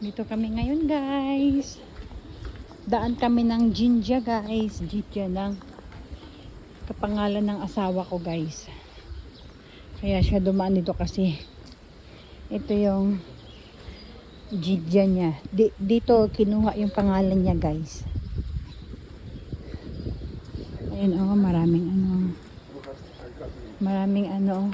Dito kami ngayon guys. Daan kami ng Jinja guys. Jinja ng kapangalan ng asawa ko guys. Kaya siya dumaan dito kasi ito yung Jinja niya. Dito kinuha yung pangalan niya guys. Ayun oh, maraming ano. Maraming ano.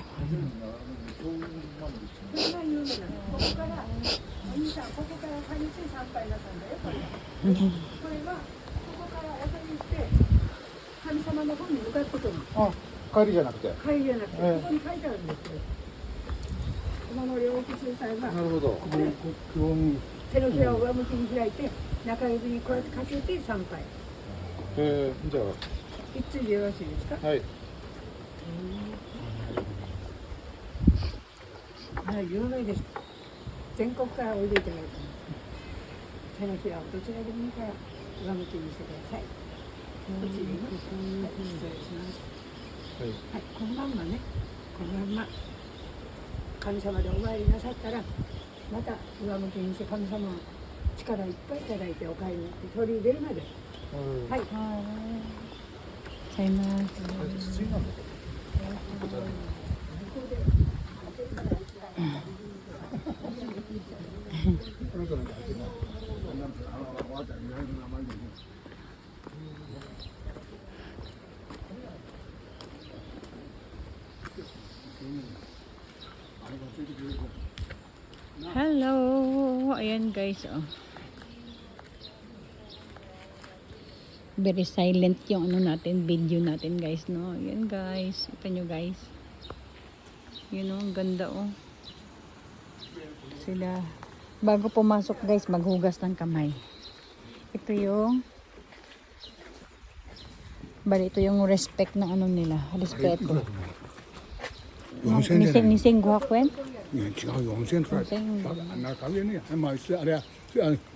Oh, 帰りじゃなくて。帰りじゃなくて、ここに書いてあるんですよ。お守りをお受けする際は、なるほど。手のひらを上向きに開いて、中指にこうやってかけて参拝。じゃ一対でよろしいですか？あ、はい。はい、有名です。全国からおいでいただいてます。手のひらをどちらでもいいから上向きにしてください。こっちでいいの？はい、失礼します。はい。はい、このまんまね、このまんま神様でお参りなさったら、また上向きにして神様の力いっぱいいただいてお帰りになって取り入れるまで。はい。さよなら。筒井なんだけど。Hello! Ayan guys, oh. Very silent yung ano natin, video natin guys, no? Ayan guys, ito nyo guys. Yun oh, ang ganda oh. Sila, bago pumasok guys, maghugas ng kamay. Ito yung, bali ito yung respect ng ano nila, respeto. Nising guhakwen? いや違うよ、温泉取られて温泉あんな食べねえや、まあ、あれは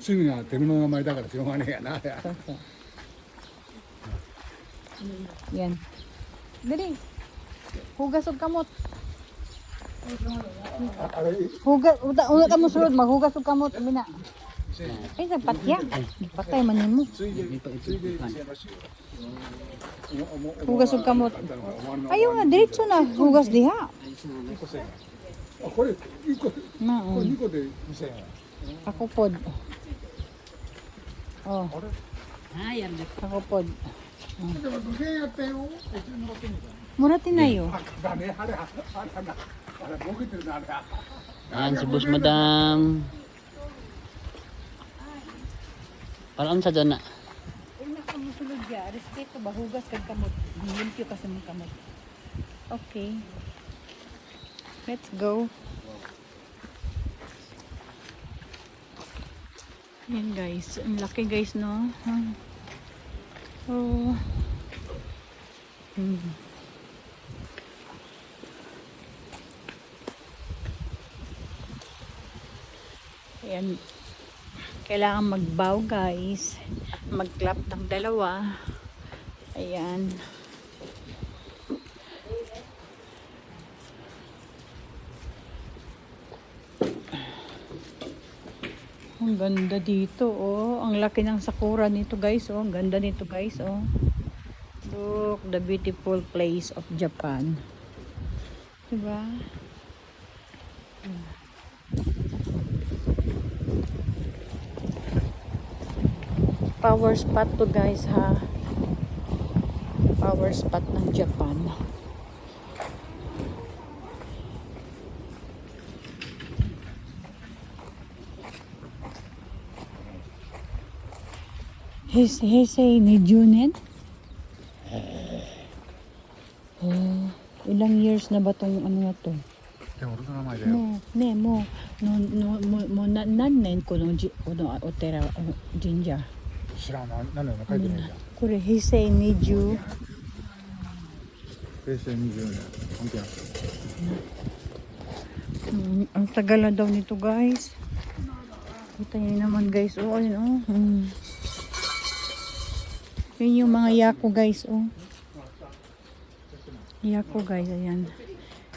すぐが手の名前だからしょうがねえやなあれは。そうそう。Yan. Dali. Hugas og kamot. Hugas, una ka mo sulod, maghugas og kamot. Sabi na. Ay, patya. Patay man yun mo. Hugas og kamot. Ayaw nga, diretso na. Hugas diha. あ、これ1個、これ Na, 2個で2000円。 ako pod. Oh, あれ ako pod. でも2000円やったよ。Mura tinayo. だね、あれ、あれ、ボケてるな、あれ。 Ayan si Boss Madam. Parang sa dyan na. Una ka mo sulod ya. Respeto ba? Hugas kag kamot. Limpyo kasi mong kamot. Okay. Let's go. Yan guys. Ang laki guys, no? Oh. Ayan. Kailangan mag-bow guys. Mag-clap ng dalawa. Ayan. Ang ganda dito, oh. Ang laki ng sakura nito, guys, oh. Ang ganda nito, guys, oh. Look, the beautiful place of Japan. Diba? Power spot to, guys, ha. Power spot ng Japan. Heisei ni Junen? Oh, ilang years na ba tong ano na to? でも俺の名前だよ。 No, ne, mo nannen ko no otera jinja. 知らんな、何年書いてないじゃん。 Kore Heisei ni Ju. 平成20年。関係ない。 Ang tagal na daw nito, guys. Kita niyo naman, guys. Oh, ayun, oh. Yun yung mga yako, guys, oh. Yako, guys, ayan.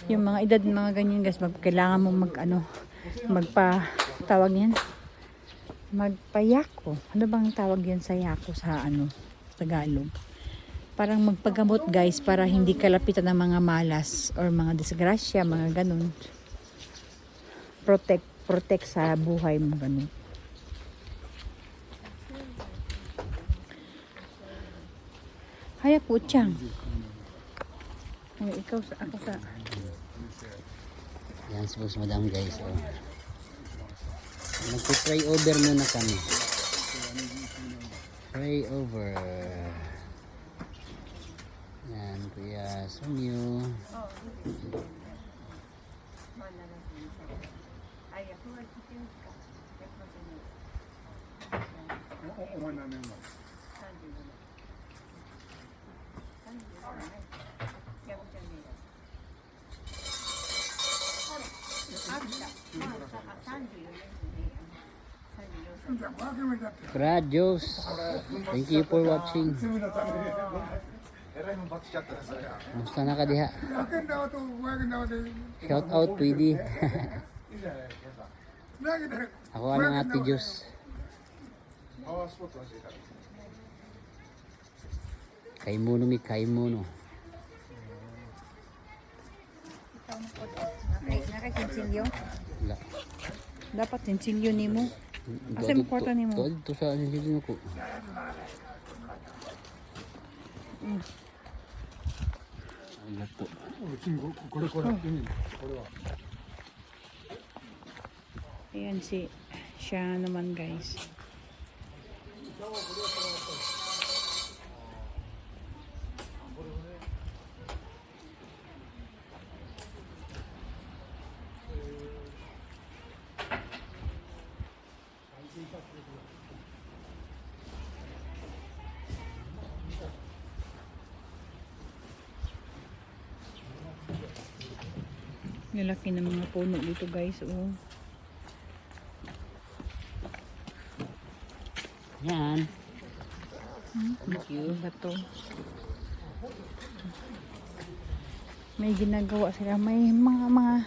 Yung mga edad mga ganyan guys, kailangan mo tawag yan, magpayako. Ano bang tawag yan sa yako sa Tagalog? Parang magpagamot guys para hindi kalapitan ng mga malas or mga disgrasya, mga ganun. Protect sa buhay mo, ganun. Haya po, Chang. Ay, ako sa... Yan si Boss Madam guys. Oh. Nagpo-pray over muna kami. Pray over. Yan, Kuya Sunyo.お前何年前Radios. Thank you for watching. えらいもんバツしちゃったですね。 Musta na ka diha? Shout out Tweedy. Ako ang ate Diyos. パワースポットのしてから。 Kaimuno mi kaimuno. Nakakinsilyo? Wala. Dapat kinsilyo ni mo. Asa yung kwarta ni mo? Ito sa sinilin ko. Wala po. うちにこれやってみるこれは Ayan siya naman guys. Lalaki ng mga puno dito guys. Oh. Yan. Thank you. Bato. May ginagawa sila. May mga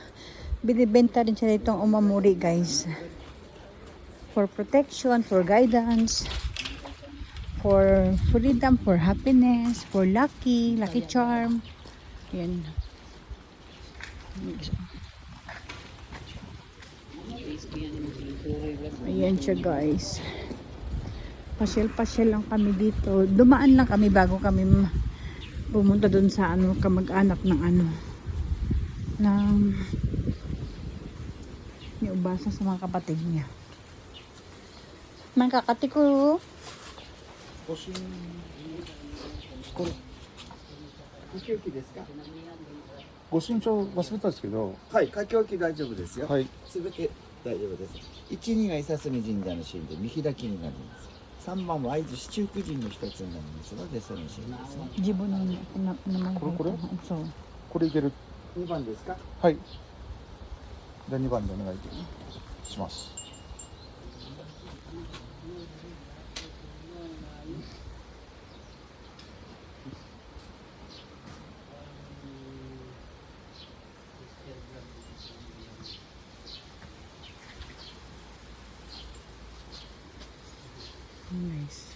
binibenta din sila itong umamuri guys. For protection, for guidance, for freedom, for happiness, for lucky charm. Yan. Ayan siya guys. Pasyal lang kami dito. Dumaan lang kami bago kami pumunta doon sa kamag-anak ng ni Ubasa sa mga kapatid niya. Mga kakati ko. ご朱印これ書き置きですか。ご身長忘れたんですけどはい、書き置き大丈夫ですよ。はいすべて大丈夫です。1、2が伊佐住神社の神で見開きになります。3番は会津七福神の一つになりますので、その神ですね。自分のnaman. これ So, これいける2番ですか。はいじゃあ2番でお願いしますnice.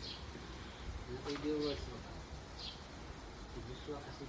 Viewers. Joshua kasi